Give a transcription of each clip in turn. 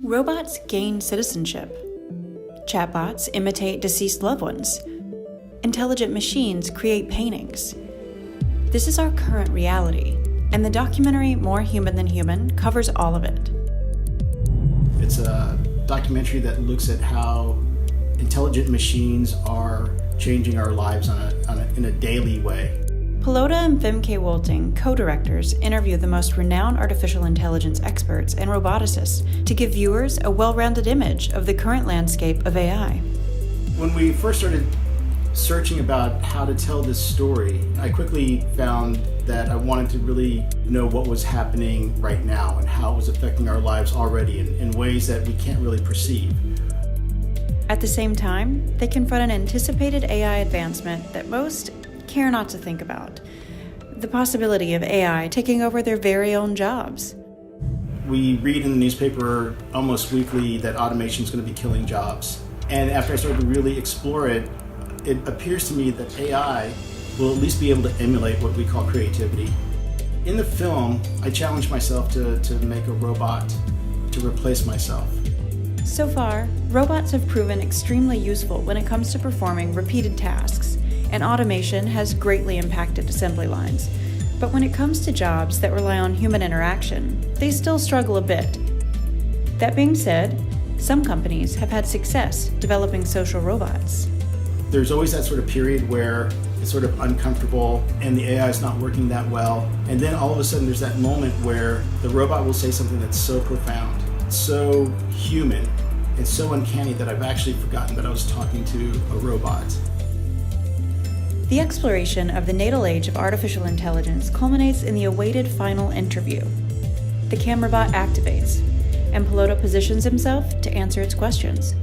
Robots gain citizenship. Chatbots imitate deceased loved ones. Intelligent machines create paintings. This is our current reality, and the documentary More Human Than Human covers all of it. It's a documentary that looks at how intelligent machines are changing our lives in a daily way. Pelota and Femke Wolting, co-directors, interview the most renowned artificial intelligence experts and roboticists to give viewers a well-rounded image of the current landscape of AI. When we first started searching about how to tell this story, I quickly found that I wanted to really know what was happening right now and how it was affecting our lives already in ways that we can't really perceive. At the same time, they confront an anticipated AI advancement that most care not to think about: the possibility of AI taking over their very own jobs. We read in the newspaper almost weekly that automation is going to be killing jobs. And after I started to really explore it, it appears to me that AI will at least be able to emulate what we call creativity. In the film, I challenged myself to make a robot to replace myself. So far, robots have proven extremely useful when it comes to performing repeated tasks, and automation has greatly impacted assembly lines. But when it comes to jobs that rely on human interaction, they still struggle a bit. That being said, some companies have had success developing social robots. There's always that sort of period where it's sort of uncomfortable and the AI is not working that well. And then all of a sudden there's that moment where the robot will say something that's so profound, so human, and so uncanny that I've actually forgotten that I was talking to a robot. The exploration of the natal age of artificial intelligence culminates in the awaited final interview. The camera bot activates, and Pelota positions himself to answer its questions.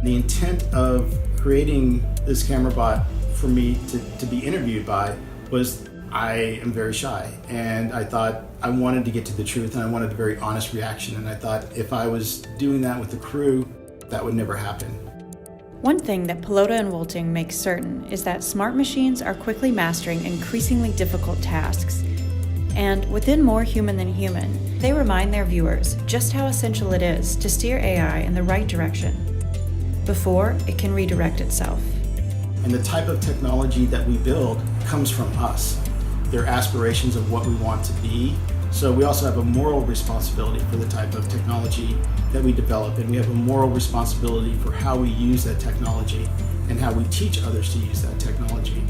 The intent of creating this camera bot for me to be interviewed by was I am very shy, and I thought I wanted to get to the truth, and I wanted a very honest reaction, and I thought if I was doing that with the crew, that would never happen. One thing that Pelota and Wolting make certain is that smart machines are quickly mastering increasingly difficult tasks. And within More Human Than Human, they remind their viewers just how essential it is to steer AI in the right direction before it can redirect itself. And the type of technology that we build comes from us. Their aspirations of what we want to be. So we also have a moral responsibility for the type of technology that we develop, and we have a moral responsibility for how we use that technology and how we teach others to use that technology.